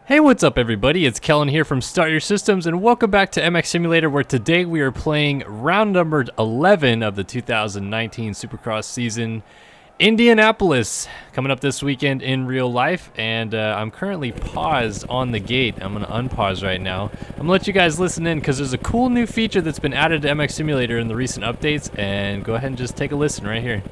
Hey, what's up everybody? It's Kellen here from Start Your Systems, and welcome back to MX Simulator, where today we are playing round number 11 of the 2019 Supercross season. Indianapolis, coming up this weekend in real life, and I'm currently paused on the gate. I'm going to unpause right now. I'm going to let you guys listen in because there's a cool new feature that's been added to MX Simulator in the recent updates, and go ahead and just take a listen right here.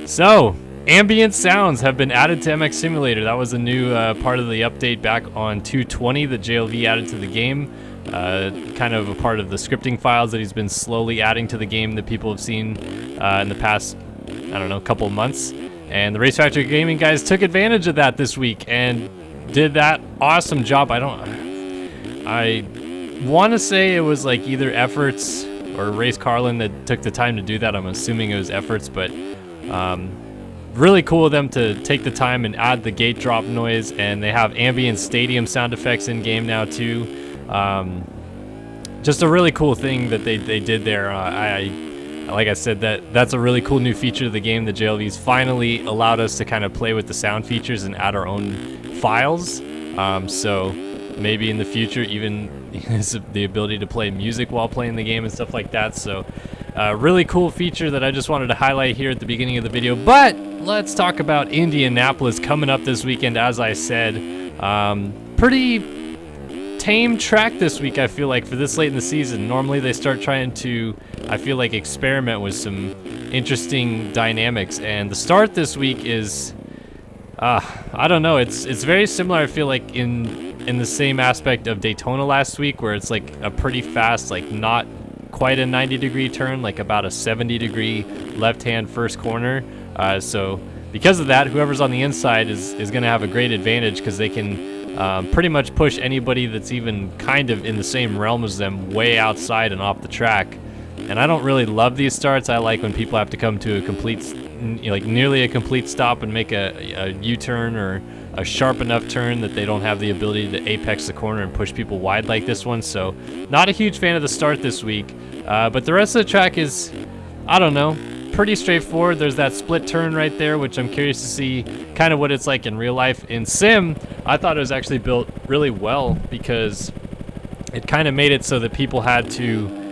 So, ambient sounds have been added to MX Simulator. That was a new part of the update back on 2.20 that JLV added to the game. Kind of a part of the scripting files that he's been slowly adding to the game that people have seen in the past, I don't know, couple of months. And the Race Factory Gaming guys took advantage of that this week and did that awesome job. I want to say it was like either Efforts or Race Carlin that took the time to do that. I'm assuming it was Efforts, but really cool of them to take the time and add the gate drop noise, and they have ambient stadium sound effects in game now too. Just a really cool thing that they did there. Like I said, that's a really cool new feature of the game that JLV's finally allowed us to kind of play with the sound features and add our own files. So maybe in the future even the ability to play music while playing the game and stuff like that. So really cool feature that I just wanted to highlight here at the beginning of the video. But let's talk about Indianapolis coming up this weekend. As I said, pretty tame track this week, I feel like, for this late in the season. Normally they start trying to, I feel like, experiment with some interesting dynamics, and the start this week is I don't know, it's very similar, I feel like, in the same aspect of Daytona last week, where it's like a pretty fast, like not quite a 90-degree turn, like about a 70-degree left-hand first corner. So because of that, whoever's on the inside is going to have a great advantage, because they can pretty much push anybody that's even kind of in the same realm as them way outside and off the track. And I don't really love these starts. I like when people have to come to a complete, like nearly a complete stop and make a U-turn or a sharp enough turn that they don't have the ability to apex the corner and push people wide like this one. So not a huge fan of the start this week, but the rest of the track is, I don't know, pretty straightforward. There's that split turn right there, which I'm curious to see kind of what it's like in real life. In Sim, I thought it was actually built really well, because it kind of made it so that people had to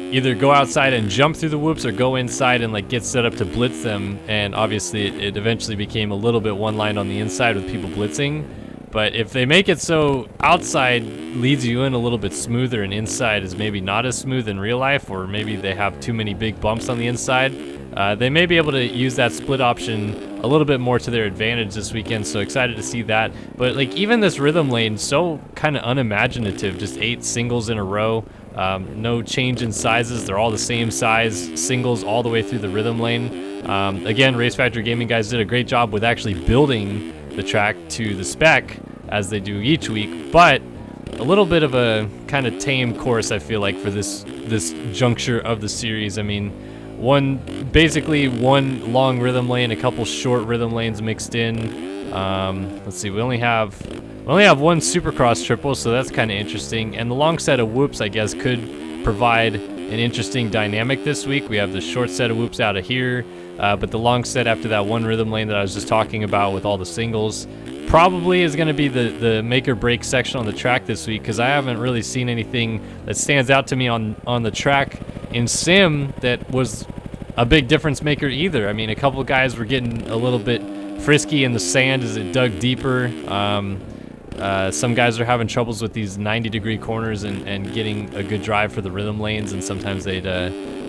either go outside and jump through the whoops or go inside and like get set up to blitz them. And obviously it eventually became a little bit one line on the inside with people blitzing. But if they make it so outside leads you in a little bit smoother and inside is maybe not as smooth in real life, or maybe they have too many big bumps on the inside, they may be able to use that split option a little bit more to their advantage this weekend. So excited to see that. But like even this rhythm lane, so kind of unimaginative, just 8 singles in a row. No change in sizes. They're all the same size singles all the way through the rhythm lane. Again, Race Factory Gaming guys did a great job with actually building the track to the spec as they do each week, but a little bit of a kind of tame course, I feel like, for this juncture of the series. I mean, basically one long rhythm lane, a couple short rhythm lanes mixed in. Let's see, we only have one Supercross triple, so that's kind of interesting. And the long set of whoops, I guess, could provide an interesting dynamic this week. We have the short set of whoops out of here, but the long set after that one rhythm lane that I was just talking about with all the singles probably is going to be the make or break section on the track this week, because I haven't really seen anything that stands out to me on the track in Sim that was a big difference maker either. I mean, a couple of guys were getting a little bit frisky in the sand as it dug deeper. Some guys are having troubles with these 90-degree corners and getting a good drive for the rhythm lanes, and sometimes they'd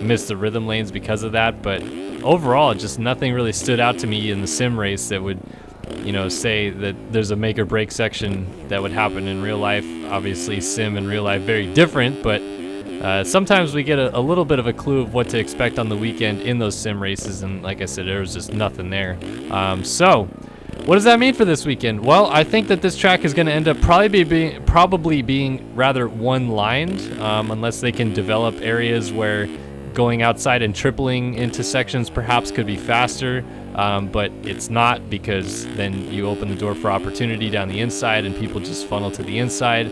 miss the rhythm lanes because of that. But overall, just nothing really stood out to me in the Sim race that would, you know, say that there's a make or break section that would happen in real life. Obviously, Sim and real life very different, but sometimes we get a little bit of a clue of what to expect on the weekend in those Sim races, and like I said, there was just nothing there. So what does that mean for this weekend? Well, I think that this track is going to end up probably being rather one-lined, unless they can develop areas where going outside and tripling into sections perhaps could be faster, but it's not, because then you open the door for opportunity down the inside and people just funnel to the inside.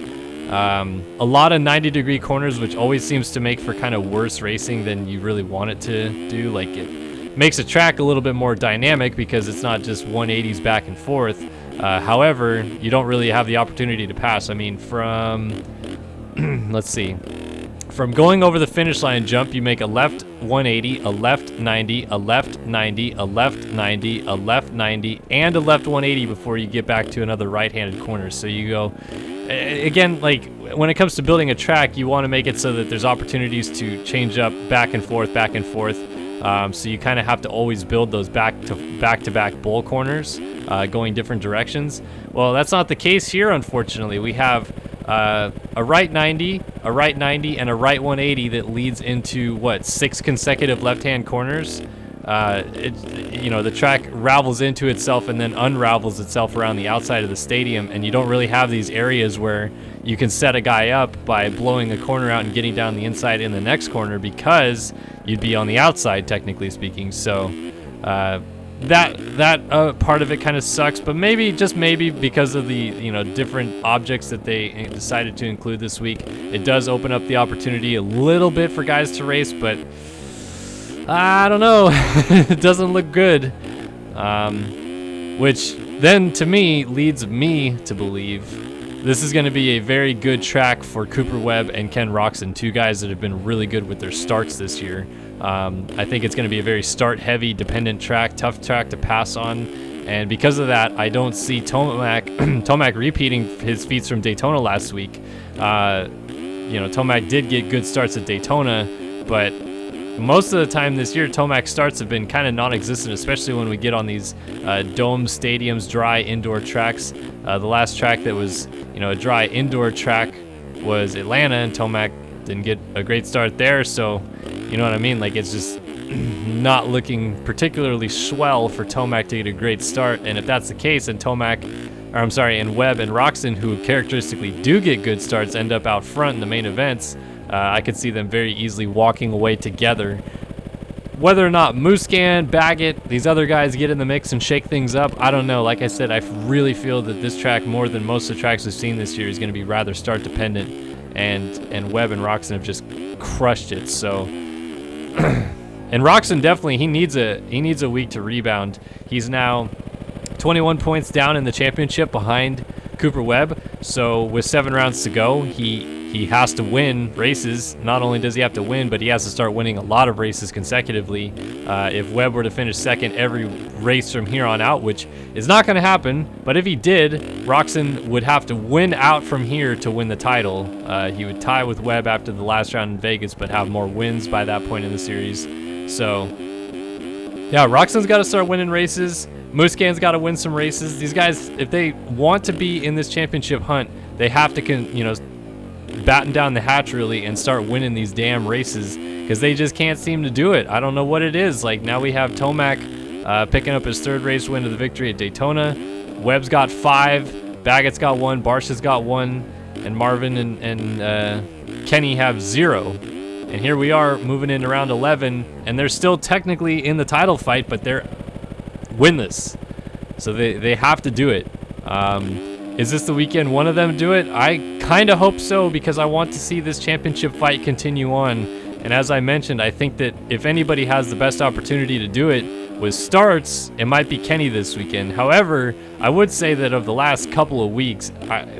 A lot of 90-degree corners, which always seems to make for kind of worse racing than you really want it to do. Like, it makes a track a little bit more dynamic because it's not just 180s back and forth. However, you don't really have the opportunity to pass. I mean, from let's see, from going over the finish line jump, you make a left 180, a left 90, a left 90, a left 90, a left 90, and a left 180 before you get back to another right-handed corner. So you go, again, like when it comes to building a track, you want to make it so that there's opportunities to change up back and forth, back and forth. So you kind of have to always build those back-to-back bowl corners, going different directions. Well, that's not the case here, unfortunately. We have a right 90, a right 90, and a right 180 that leads into, what, 6 consecutive left-hand corners. The track ravels into itself and then unravels itself around the outside of the stadium, and you don't really have these areas where you can set a guy up by blowing a corner out and getting down the inside in the next corner, because you'd be on the outside, technically speaking. So that part of it kind of sucks, but maybe, just maybe, because of the different objects that they decided to include this week, it does open up the opportunity a little bit for guys to race, but I don't know. It doesn't look good. Which then, to me, leads me to believe this is going to be a very good track for Cooper Webb and Ken Roczen, two guys that have been really good with their starts this year. I think it's going to be a very start-heavy, dependent track, tough track to pass on. And because of that, I don't see Tomac repeating his feats from Daytona last week. Tomac did get good starts at Daytona, but most of the time this year, Tomac's starts have been kind of non-existent, especially when we get on these dome stadiums, dry indoor tracks. The last track that was, a dry indoor track was Atlanta, and Tomac didn't get a great start there. So, you know what I mean? Like, it's just not looking particularly swell for Tomac to get a great start. And if that's the case, and Webb and Roczen, who characteristically do get good starts, end up out front in the main events, I could see them very easily walking away together. Whether or not Musquin, Baggett, these other guys get in the mix and shake things up, I don't know. Like I said, I really feel that this track, more than most of the tracks we've seen this year, is going to be rather start dependent, and Webb and Roczen have just crushed it. So, and Roczen definitely, he needs a week to rebound. He's now 21 points down in the championship behind Cooper Webb. So with 7 rounds to go, he has to win races. Not only does he have to win, but he has to start winning a lot of races consecutively. If Webb were to finish second every race from here on out, which is not going to happen, but if he did, Roczen would have to win out from here to win the title. He would tie with Webb after the last round in Vegas, but have more wins by that point in the series. So, yeah, Roczen's got to start winning races. Musquin's got to win some races. These guys, if they want to be in this championship hunt, they have to, batten down the hatch really and start winning these damn races, because they just can't seem to do it. I don't know what it is. Like, now we have Tomac picking up his 3rd race win of the victory at Daytona. Webb's got 5, Baggett's got 1, Barcia's got 1, and Marvin and Kenny have 0. And here we are moving into round 11, and they're still technically in the title fight, but they're winless. So they have to do it. Is this the weekend one of them do it? I kind of hope so, because I want to see this championship fight continue on. And as I mentioned, I think that if anybody has the best opportunity to do it with starts, it might be Kenny this weekend. However, I would say that of the last couple of weeks,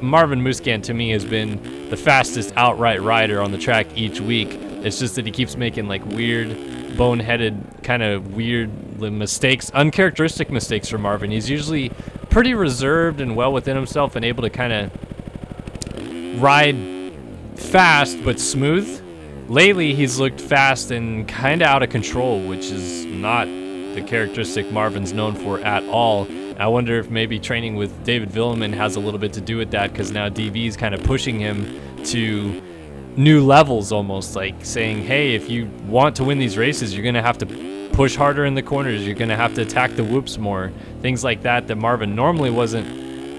Marvin Musquin to me has been the fastest outright rider on the track each week. It's just that he keeps making like weird, boneheaded, kind of weird mistakes, uncharacteristic mistakes for Marvin. He's usually pretty reserved and well within himself and able to kind of ride fast but smooth. Lately, he's looked fast and kind of out of control, which is not the characteristic Marvin's known for at all. I wonder if maybe training with David Villeman has a little bit to do with that, because now DV's kind of pushing him to new levels, almost like saying, hey, if you want to win these races, you're going to have to push harder in the corners, you're going to have to attack the whoops more, things like that Marvin normally wasn't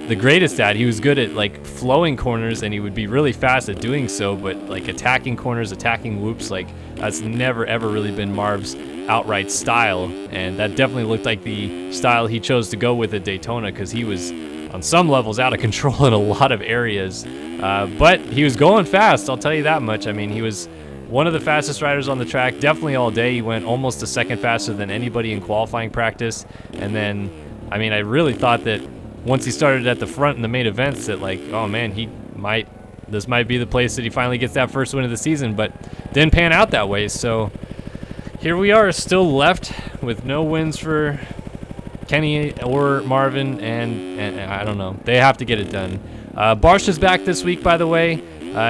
the greatest at. He was good at like flowing corners, and he would be really fast at doing so, but like attacking corners, attacking whoops, like that's never ever really been Marv's outright style. And that definitely looked like the style he chose to go with at Daytona, because he was on some levels out of control in a lot of areas. But he was going fast, I'll tell you that much. I mean, he was one of the fastest riders on the track, definitely all day. He went almost a second faster than anybody in qualifying practice. And then, I mean, I really thought that once he started at the front in the main events that, like, oh man, this might be the place that he finally gets that first win of the season, but didn't pan out that way. So here we are, still left with no wins for Kenny or Marvin, and I don't know. They have to get it done. Barsh is back this week, by the way.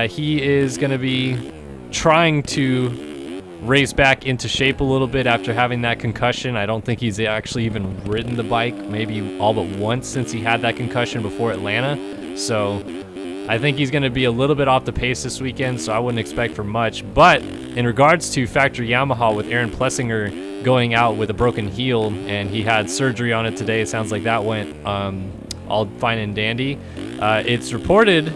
He is going to be trying to race back into shape a little bit after having that concussion. I don't think he's actually even ridden the bike, maybe all but once since he had that concussion before Atlanta. So I think he's going to be a little bit off the pace this weekend, so I wouldn't expect for much. But in regards to Factory Yamaha with Aaron Plessinger going out with a broken heel, and he had surgery on it today, it sounds like that went all fine and dandy. It's reported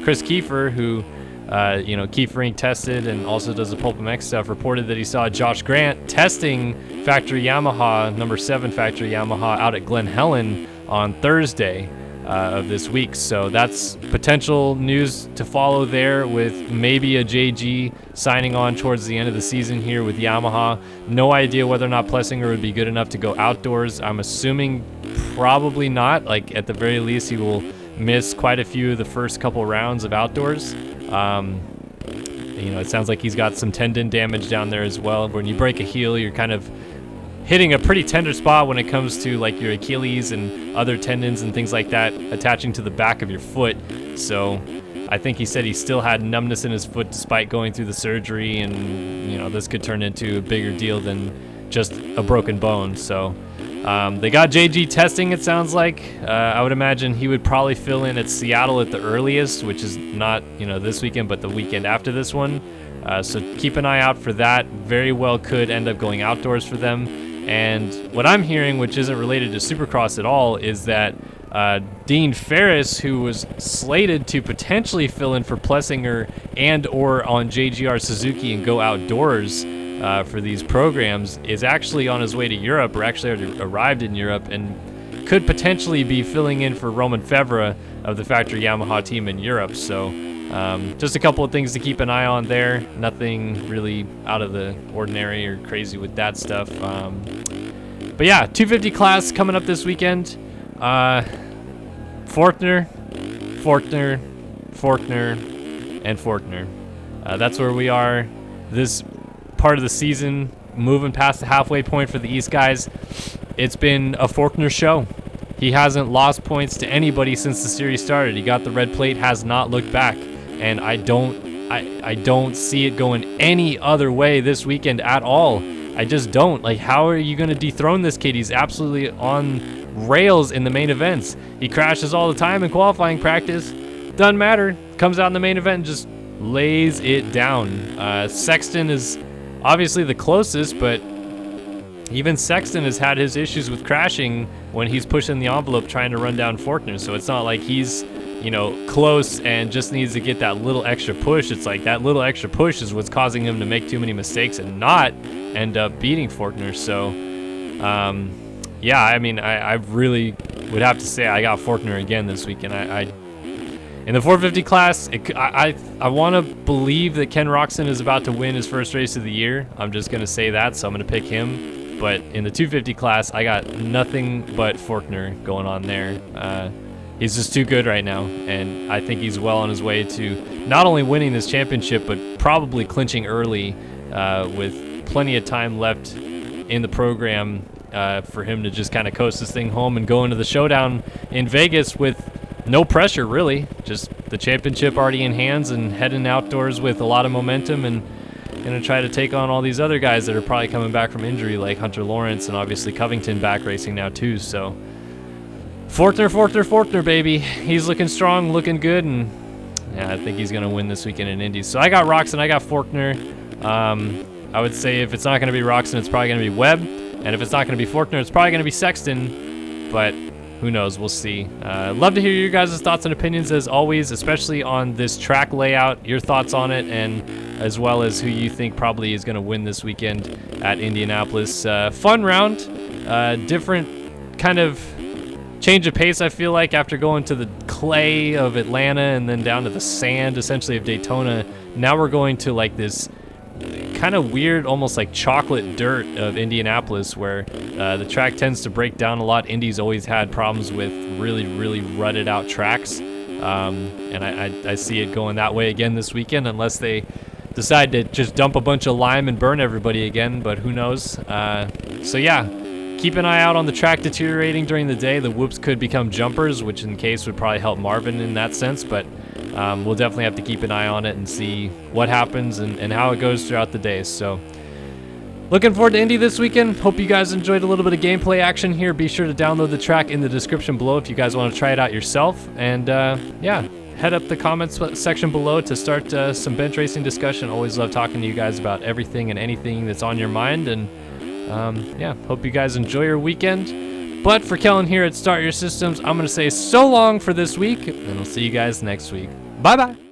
Chris Kiefer, who Kiefering tested and also does the Pulp MX stuff, reported that he saw Josh Grant testing Factory Yamaha, number 7 Factory Yamaha, out at Glen Helen on Thursday of this week. So that's potential news to follow there, with maybe a JG signing on towards the end of the season here with Yamaha. No idea whether or not Plessinger would be good enough to go outdoors. I'm assuming probably not. Like, at the very least, he will miss quite a few of the first couple rounds of outdoors. It sounds like he's got some tendon damage down there as well. When you break a heel, you're kind of hitting a pretty tender spot when it comes to like your Achilles and other tendons and things like that attaching to the back of your foot. So I think he said he still had numbness in his foot despite going through the surgery, and this could turn into a bigger deal than just a broken bone. So they got JG testing, it sounds like. I would imagine he would probably fill in at Seattle at the earliest, which is not this weekend, but the weekend after this one. So keep an eye out for that. Very well could end up going outdoors for them. And what I'm hearing, which isn't related to Supercross at all, is that Dean Ferris, who was slated to potentially fill in for Plessinger and or on JGR Suzuki and go outdoors for these programs, is actually on his way to Europe, or actually already arrived in Europe, and could potentially be filling in for Roman Fevre of the Factory Yamaha team in Europe. So just a couple of things to keep an eye on there. Nothing really out of the ordinary or crazy with that stuff. But yeah, 250 class coming up this weekend. Forkner, and Forkner. That's where we are this part of the season, moving past the halfway point for the East guys. It's been a Forkner show. He hasn't lost points to anybody since the series started. He got the red plate, has not looked back, and I don't see it going any other way this weekend at all. I just don't. Like, how are you going to dethrone this kid? He's absolutely on rails in the main events. He crashes all the time in qualifying practice. Doesn't matter. Comes out in the main event and just lays it down. Sexton is obviously the closest, but even Sexton has had his issues with crashing when he's pushing the envelope trying to run down Forkner. So it's not like he's, close and just needs to get that little extra push. It's like that little extra push is what's causing him to make too many mistakes and not end up beating Forkner. So, yeah, I mean, I really would have to say I got Forkner again this weekend. In the 450 class, I want to believe that Ken Roxon is about to win his first race of the year. I'm just going to say that, so I'm going to pick him. But in the 250 class, I got nothing but Forkner going on there. He's just too good right now, and I think he's well on his way to not only winning this championship, but probably clinching early with plenty of time left in the program for him to just kind of coast this thing home and go into the showdown in Vegas with no pressure, really. Just the championship already in hands and heading outdoors with a lot of momentum, and going to try to take on all these other guys that are probably coming back from injury, like Hunter Lawrence and obviously Covington back racing now too. So Forkner, baby. He's looking strong, looking good, and yeah, I think he's going to win this weekend in Indy. So I got Roxon, I got Forkner. I would say if it's not going to be Roxon, it's probably going to be Webb, and if it's not going to be Forkner, it's probably going to be Sexton, but who knows? We'll see. Love to hear your guys' thoughts and opinions as always, especially on this track layout, your thoughts on it, and as well as who you think probably is going to win this weekend at Indianapolis. Fun round, different kind of change of pace, I feel like, after going to the clay of Atlanta and then down to the sand, essentially, of Daytona. Now we're going to like this kind of weird, almost like chocolate dirt of Indianapolis, where the track tends to break down a lot. Indy's always had problems with really, really rutted out tracks. And I see it going that way again this weekend, unless they decide to just dump a bunch of lime and burn everybody again, but who knows. So yeah, keep an eye out on the track deteriorating during the day. The whoops could become jumpers, which in case would probably help Marvin in that sense, but we'll definitely have to keep an eye on it and see what happens and how it goes throughout the day. So looking forward to Indy this weekend. Hope you guys enjoyed a little bit of gameplay action here. Be sure to download the track in the description below if you guys want to try it out yourself. And yeah, head up the comments section below to start some bench racing discussion. Always love talking to you guys about everything and anything that's on your mind. And yeah, hope you guys enjoy your weekend. But for Kellen here at Start Your Systems, I'm going to say so long for this week, and I'll see you guys next week. Bye-bye.